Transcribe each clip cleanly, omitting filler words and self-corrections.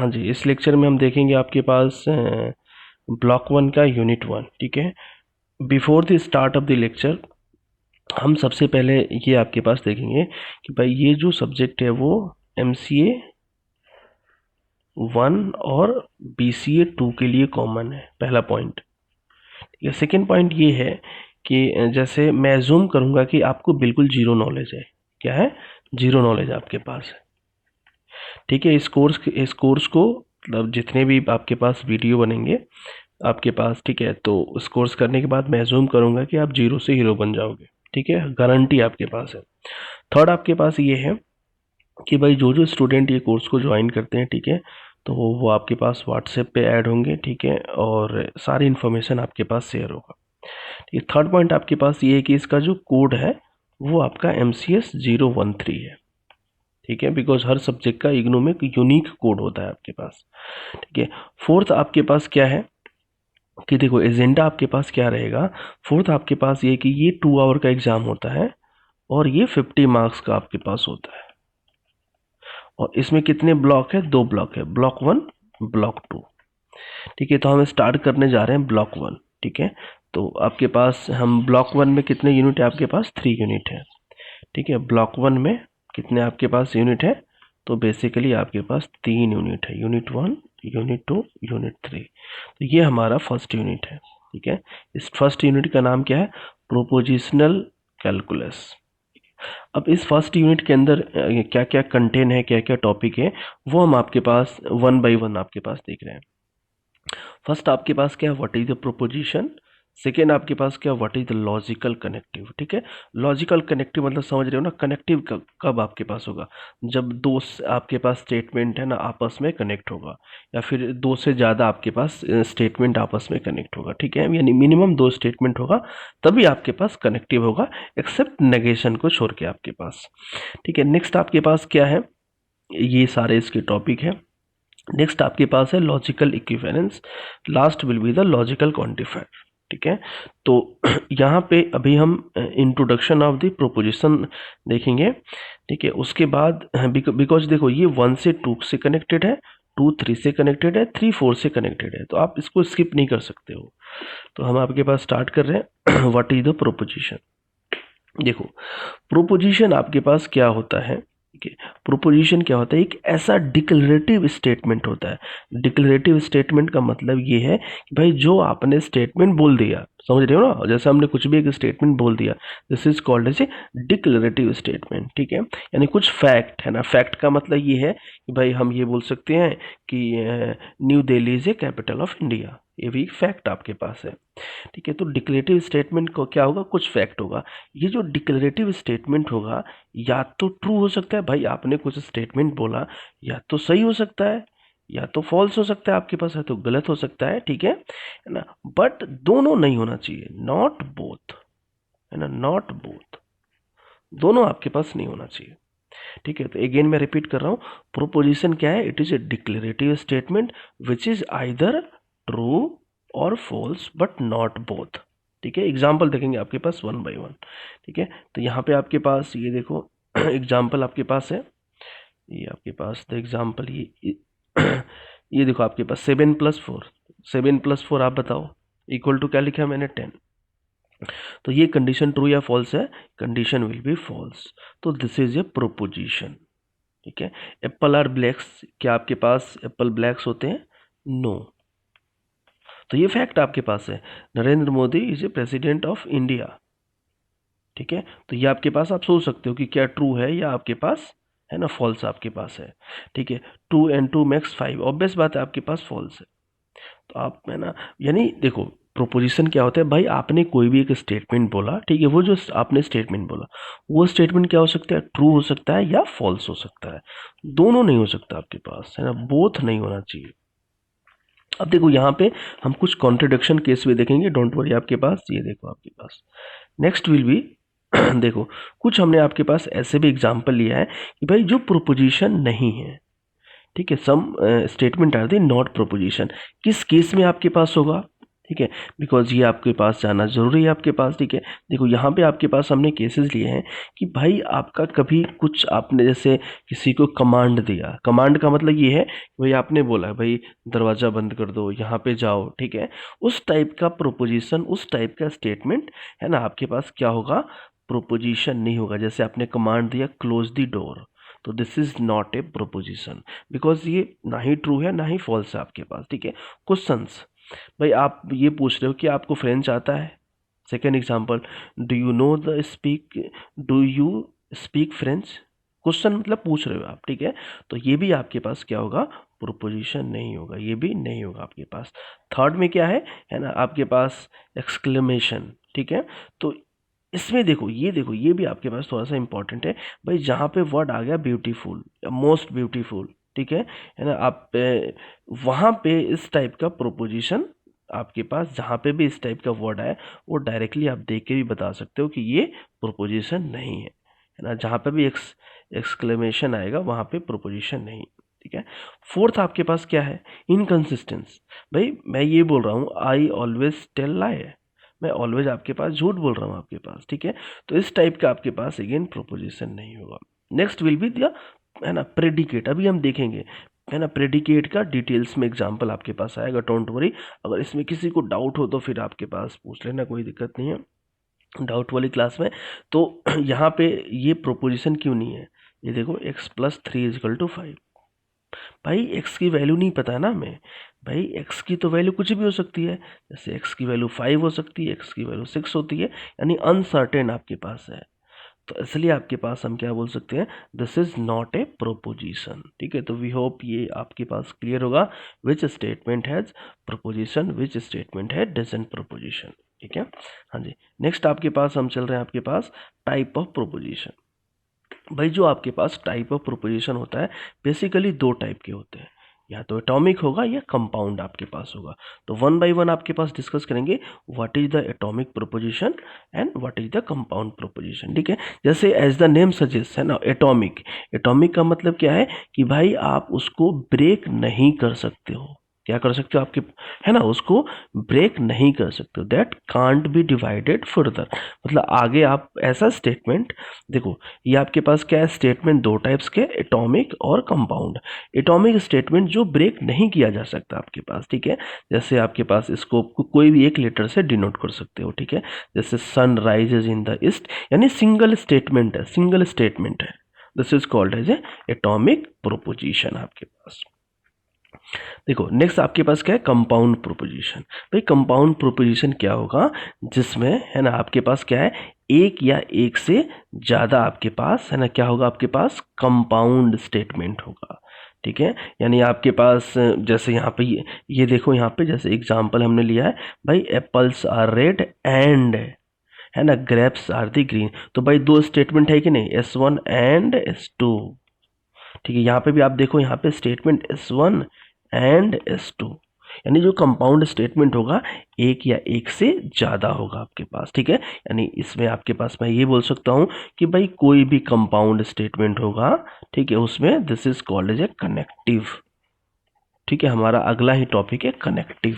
हाँ जी, इस लेक्चर में हम देखेंगे आपके पास ब्लॉक 1 का यूनिट 1। ठीक है, before the start of the lecture हम सबसे पहले ये आपके पास देखेंगे कि भाई ये जो सब्जेक्ट है वो MCA 1 और BCA 2 के लिए कॉमन है, पहला पॉइंट। ठीक है, सेकेंड पॉइंट ये है कि जैसे मैं अज्यूम करूँगा कि आपको बिल्कुल जीरो नॉलेज है। क्या है? जीरो नॉलेज आपके पास है। ठीक है, इस कोर्स को मतलब जितने भी आपके पास वीडियो बनेंगे आपके पास, ठीक है, तो उस कोर्स करने के बाद मैं अज्यूम करूंगा कि आप जीरो से हीरो बन जाओगे। ठीक है, गारंटी आपके पास है। थर्ड आपके पास ये है कि भाई जो जो स्टूडेंट ये कोर्स को ज्वाइन करते हैं, ठीक है, तो वो आपके पास व्हाट्सएप पे ऐड होंगे। ठीक है, और सारी इन्फॉर्मेशन आपके पास शेयर होगा। ठीक है, थर्ड पॉइंट आपके पास ये है कि इसका जो कोड है वो आपका MCS 013 है। ठीक है, बिकॉज हर सब्जेक्ट का इग्नू में यूनिक कोड होता है आपके पास। ठीक है, फोर्थ आपके पास क्या है कि देखो एजेंडा आपके पास क्या रहेगा। फोर्थ आपके पास ये कि ये 2 आवर का एग्जाम होता है और ये 50 मार्क्स का आपके पास होता है। और इसमें कितने ब्लॉक है? 2 ब्लॉक है, ब्लॉक 1, ब्लॉक 2। ठीक है, तो हम स्टार्ट करने जा रहे हैं ब्लॉक 1। ठीक है, तो आपके पास हम ब्लॉक 1 में कितने यूनिट है? आपके पास 3 यूनिट है। ठीक है, ब्लॉक 1 में कितने आपके पास यूनिट है? तो बेसिकली आपके पास 3 यूनिट है, यूनिट 1, यूनिट 2, यूनिट 3। तो ये हमारा फर्स्ट यूनिट है। ठीक है, इस फर्स्ट यूनिट का नाम क्या है? Prepositional calculus. अब इस फर्स्ट यूनिट के अंदर क्या क्या कंटेन है, क्या क्या टॉपिक है, वो हम आपके पास वन बाय वन आपके पास देख रहे हैं। फर्स्ट आपके पास क्या है? What is the proposition. Second आपके पास क्या? What is the logical connective. ठीक है, लॉजिकल कनेक्टिव मतलब समझ रहे हो ना, कनेक्टिव कब आपके पास होगा? जब दो आपके पास स्टेटमेंट है ना आपस में कनेक्ट होगा, या फिर दो से ज़्यादा आपके पास स्टेटमेंट आपस में कनेक्ट होगा। ठीक है, यानी मिनिमम 2 स्टेटमेंट होगा तभी आपके पास कनेक्टिव होगा, एक्सेप्ट नेगेशन को छोड़ के आपके पास। ठीक है, नेक्स्ट आपके पास क्या है? ये सारे इसके टॉपिक है। नेक्स्ट आपके पास है logical equivalence. Last will be the logical quantifier. ठीक है, तो यहाँ पे अभी हम इंट्रोडक्शन ऑफ द प्रोपोजिशन देखेंगे। ठीक है, उसके बाद बिकॉज देखो ये 1 से 2 से कनेक्टेड है, 2 3 से कनेक्टेड है, 3 4 से कनेक्टेड है, तो आप इसको स्किप नहीं कर सकते हो। तो हम आपके पास स्टार्ट कर रहे हैं व्हाट इज द प्रोपोजिशन। देखो प्रोपोजिशन आपके पास क्या होता है? ठीक है, प्रोपोजिशन क्या होता है? एक ऐसा डिक्लेरेटिव स्टेटमेंट होता है। डिक्लेरेटिव स्टेटमेंट का मतलब ये है कि भाई जो आपने स्टेटमेंट बोल दिया, समझ रहे हो ना, जैसे हमने कुछ भी एक स्टेटमेंट बोल दिया, this is called as a declarative statement. ठीक है, यानी कुछ फैक्ट है ना, फैक्ट का मतलब ये है कि भाई हम ये बोल सकते हैं कि new Delhi is a capital of India, ये भी फैक्ट आपके पास है। ठीक है, तो डिक्लेरेटिव स्टेटमेंट को क्या होगा? कुछ फैक्ट होगा। ये जो डिक्लेरेटिव स्टेटमेंट होगा या तो ट्रू हो सकता है, भाई आपने कुछ स्टेटमेंट बोला, या तो सही हो सकता है या तो फॉल्स हो सकता है, आपके पास है तो गलत हो सकता है। ठीक है ना, बट दोनों नहीं होना चाहिए, नॉट बोथ, है ना, नॉट बोथ, दोनों आपके पास नहीं होना चाहिए। ठीक है, तो अगेन मैं रिपीट कर रहा हूं, प्रोपोजिशन क्या है? It is a declarative statement which is either true और फॉल्स बट नॉट बोथ। ठीक है, एग्जाम्पल देखेंगे आपके पास वन बाय वन। ठीक है, तो यहाँ पे आपके पास ये देखो एग्जाम्पल आपके पास है, ये आपके पास द एग्जाम्पल ये देखो आपके पास 7+4, 7+4 आप बताओ इक्वल टू क्या लिखा है मैंने? 10। तो ये कंडीशन ट्रू या फॉल्स है? Condition will be false. तो दिस इज ए प्रोपोजिशन। ठीक है, एप्पल आर ब्लैक्स, क्या आपके पास एप्पल ब्लैक्स होते हैं? नो। तो ये फैक्ट आपके पास है, Narendra Modi is a president of India. ठीक है, तो ये आपके पास आप सोच सकते हो कि क्या ट्रू है या आपके पास है ना फॉल्स आपके पास है। ठीक है, 2 and 2 makes 5, ऑब्वियस बात है आपके पास फॉल्स है। तो आप है ना, यानी देखो प्रोपोजिशन क्या होता है? भाई आपने कोई भी एक स्टेटमेंट बोला, ठीक है, वो जो आपने स्टेटमेंट बोला वो स्टेटमेंट क्या हो सकता है? ट्रू हो सकता है या फॉल्स हो सकता है, दोनों नहीं हो सकता आपके पास, है ना, बोथ नहीं होना चाहिए। अब देखो यहाँ पे हम कुछ कॉन्ट्रडिक्शन केस भी देखेंगे, डोंट वरी। आपके पास ये देखो आपके पास नेक्स्ट विल बी देखो कुछ हमने आपके पास ऐसे भी एग्जाम्पल लिया है कि भाई जो प्रोपोजिशन नहीं है। ठीक है, some statement are the not proposition, किस केस में आपके पास होगा? ठीक है, बिकॉज ये आपके पास जाना जरूरी है आपके पास। ठीक है, देखो यहाँ पे आपके पास हमने केसेस लिए हैं कि भाई आपका कभी कुछ आपने जैसे किसी को कमांड दिया, कमांड का मतलब ये है भाई आपने बोला भाई दरवाज़ा बंद कर दो, यहाँ पे जाओ, ठीक है, उस टाइप का प्रोपोजिशन, उस टाइप का स्टेटमेंट है ना आपके पास क्या होगा, प्रोपोजिशन नहीं होगा। जैसे आपने कमांड दिया क्लोज द डोर, तो this is not a proposition, because ये ना ही ट्रू है ना ही फॉल्स है आपके पास। ठीक है, क्वेश्चंस, भाई आप ये पूछ रहे हो कि आपको फ्रेंच आता है। Second example, do you speak French, question मतलब पूछ रहे हो आप। ठीक है, तो ये भी आपके पास क्या होगा, प्रोपोजिशन नहीं होगा, ये भी नहीं होगा आपके पास। थर्ड में क्या है ना आपके पास एक्सक्लेमेशन। ठीक है, तो इसमें देखो ये भी आपके पास थोड़ा सा इंपॉर्टेंट है भाई, जहाँ पे वर्ड आ गया ब्यूटीफुल या मोस्ट ब्यूटीफुल, ठीक है ना, आप वहाँ पे इस टाइप का प्रोपोजिशन आपके पास, जहाँ पे भी इस टाइप का वर्ड आए वो डायरेक्टली आप देख के भी बता सकते हो कि ये प्रोपोजिशन नहीं है ना। जहाँ पे भी एक्सक्लेमेशन आएगा वहाँ पे प्रोपोजिशन नहीं। ठीक है, फोर्थ आपके पास क्या है, इनकंसिस्टेंस। भाई मैं ये बोल रहा हूँ आई ऑलवेज टेल लाई, मैं ऑलवेज आपके पास झूठ बोल रहा हूँ आपके पास। ठीक है, तो इस टाइप का आपके पास अगेन प्रोपोजिशन नहीं होगा। नेक्स्ट विल बी दिया है ना प्रेडिकेट, अभी हम देखेंगे है ना प्रेडिकेट का डिटेल्स में एग्जांपल आपके पास आएगा, डोंट वरी। अगर इसमें किसी को डाउट हो तो फिर आपके पास पूछ लेना, कोई दिक्कत नहीं है डाउट वाली क्लास में। तो यहाँ पे ये प्रोपोजिशन क्यों नहीं है, ये देखो x+3 = 5। भाई x की वैल्यू नहीं पता है ना हमें, भाई x की तो वैल्यू कुछ भी हो सकती है, जैसे x की वैल्यू 5 हो सकती है, x की वैल्यू 6 होती है, यानी अनसर्टेन आपके पास है। तो इसलिए आपके पास हम क्या बोल सकते हैं, this is not a proposition. ठीक है, तो वी होप ये आपके पास क्लियर होगा, which statement has proposition, which statement है डजंट प्रोपोजिशन। ठीक है, हाँ जी। नेक्स्ट आपके पास हम चल रहे हैं आपके पास टाइप ऑफ प्रोपोजिशन। भाई जो आपके पास टाइप ऑफ प्रोपोजिशन होता है बेसिकली दो टाइप के होते हैं, या तो एटॉमिक होगा या कंपाउंड आपके पास होगा। तो वन बाय वन आपके पास डिस्कस करेंगे what is the atomic proposition and what is the compound proposition. ठीक है, जैसे एज द नेम सजेस्ट है ना एटॉमिक, एटॉमिक का मतलब क्या है कि भाई आप उसको ब्रेक नहीं कर सकते हो, क्या कर सकते हो आपके है ना, उसको ब्रेक नहीं कर सकते हो, that can't be divided further. मतलब आगे आप ऐसा स्टेटमेंट, देखो ये आपके पास क्या है स्टेटमेंट, दो टाइप्स के, एटॉमिक और कंपाउंड। एटॉमिक स्टेटमेंट जो ब्रेक नहीं किया जा सकता आपके पास। ठीक है, जैसे आपके पास इसको कोई भी एक लेटर से डिनोट कर सकते हो। ठीक है, जैसे sun rises in the east, यानी सिंगल स्टेटमेंट है, सिंगल स्टेटमेंट है, this is called as a atomic proposition आपके पास। देखो नेक्स्ट आपके पास क्या है, कंपाउंड प्रोपोजिशन। भाई कंपाउंड प्रोपोजिशन क्या होगा, जिसमें है ना आपके पास क्या है, एक या एक से ज़्यादा आपके पास है ना क्या होगा, आपके पास कंपाउंड स्टेटमेंट होगा। ठीक है, यानी आपके पास जैसे यहाँ पे ये देखो, यहाँ पे जैसे एग्जांपल हमने लिया है भाई एप्पल्स आर रेड एंड है ना ग्रेप्स आर दी ग्रीन, तो भाई दो स्टेटमेंट है कि नहीं, S1 एंड S2। ठीक है, यहाँ पे भी आप देखो, यहाँ पे स्टेटमेंट S1 एंड S2, यानी जो कंपाउंड स्टेटमेंट होगा एक या एक से ज़्यादा होगा आपके पास। ठीक है, यानी इसमें आपके पास मैं ये बोल सकता हूँ कि भाई कोई भी कंपाउंड स्टेटमेंट होगा, ठीक है, उसमें this is called as a connective. ठीक है, हमारा अगला ही टॉपिक है कनेक्टिव।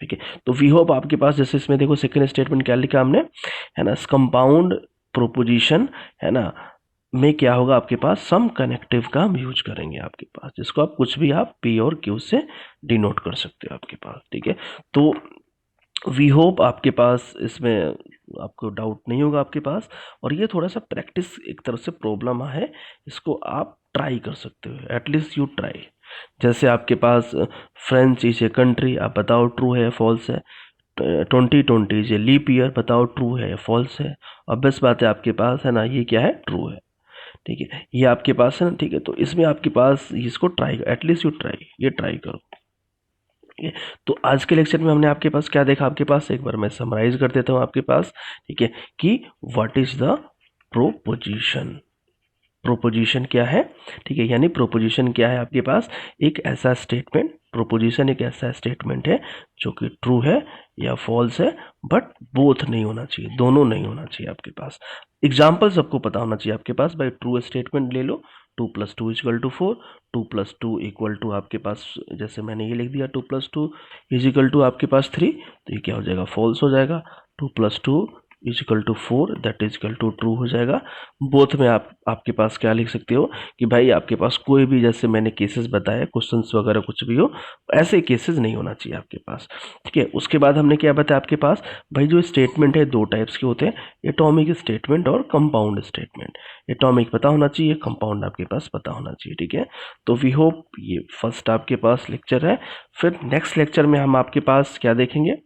ठीक है, तो वी होप आपके पास, जैसे इसमें देखो सेकेंड स्टेटमेंट क्या लिखा हमने है ना, कंपाउंड प्रोपोजिशन है ना में क्या होगा आपके पास, सम कनेक्टिव का हम यूज करेंगे आपके पास, जिसको आप कुछ भी आप P और Q से डिनोट कर सकते हो आपके पास। ठीक है, तो वी होप आपके पास इसमें आपको डाउट नहीं होगा आपके पास, और ये थोड़ा सा प्रैक्टिस एक तरह से प्रॉब्लम है, इसको आप ट्राई कर सकते हो, एटलीस्ट यू ट्राई। जैसे आपके पास फ्रेंच इज ए कंट्री, आप बताओ ट्रू है या फॉल्स है। 2020 इज ए लीप ईयर, बताओ ट्रू है या फॉल्स है। अब बस बात है आपके पास है ना, ये क्या है, ट्रू है। ठीक है, ये आपके पास है ना। ठीक है, तो इसमें आपके पास इसको ट्राई, एटलीस्ट यू ट्राई, ये ट्राई करो। ठीक है, तो आज के लेक्चर में हमने आपके पास क्या देखा, आपके पास एक बार मैं समराइज कर देता हूँ आपके पास। ठीक है, कि what is the proposition, proposition क्या है। ठीक है, यानी प्रोपोजिशन क्या है आपके पास, एक ऐसा स्टेटमेंट, प्रोपोजिशन एक ऐसा स्टेटमेंट है जो कि ट्रू है या फॉल्स है, बट बोथ नहीं होना चाहिए, दोनों नहीं होना चाहिए आपके पास। एग्जाम्पल सबको पता होना चाहिए आपके पास, भाई ट्रू स्टेटमेंट ले लो, 2 + 2 = 4, 2+2 इक्वल टू आपके पास, जैसे मैंने ये लिख दिया 2+2 इज इक्वल टू आपके पास 3, तो ये क्या हो जाएगा, फॉल्स हो जाएगा। 2+2 is equal to 4 that is equal to true हो जाएगा। बोथ में आपके पास क्या लिख सकते हो कि भाई आपके पास कोई भी, जैसे मैंने केसेस बताए, क्वेश्चंस वगैरह कुछ भी हो, ऐसे केसेस नहीं होना चाहिए आपके पास, ठीक है। उसके बाद हमने क्या बताया आपके पास, भाई जो स्टेटमेंट है दो टाइप्स के होते हैं, एटॉमिक स्टेटमेंट और कंपाउंड स्टेटमेंट। एटॉमिक पता होना चाहिए, कंपाउंड आपके पास पता होना चाहिए, ठीक है। तो वी होप ये फर्स्ट आपके पास लेक्चर है। फिर नेक्स्ट लेक्चर में हम आपके पास क्या देखेंगे,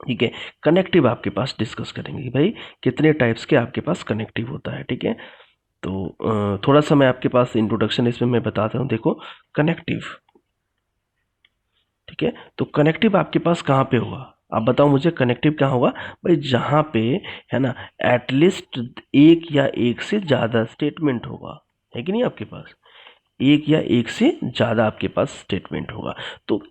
ठीक है, कनेक्टिव आपके पास डिस्कस करेंगे कि भाई कितने टाइप्स के आपके पास कनेक्टिव होता है, ठीक है। तो थोड़ा सा मैं आपके पास इंट्रोडक्शन इसमें मैं बताता हूँ। देखो कनेक्टिव, ठीक है, तो कनेक्टिव आपके पास कहाँ पे होगा, आप बताओ मुझे, कनेक्टिव कहाँ होगा भाई, जहाँ पे है ना एटलीस्ट एक या एक से ज़्यादा स्टेटमेंट होगा, है कि नहीं, आपके पास एक या एक से ज़्यादा आपके पास स्टेटमेंट होगा। तो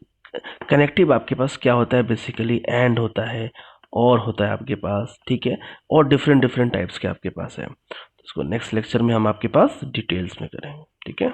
कनेक्टिव आपके पास क्या होता है, बेसिकली एंड होता है, और होता है आपके पास, ठीक है, और डिफरेंट डिफरेंट टाइप्स के आपके पास है। तो इसको नेक्स्ट लेक्चर में हम आपके पास डिटेल्स में करेंगे, ठीक है।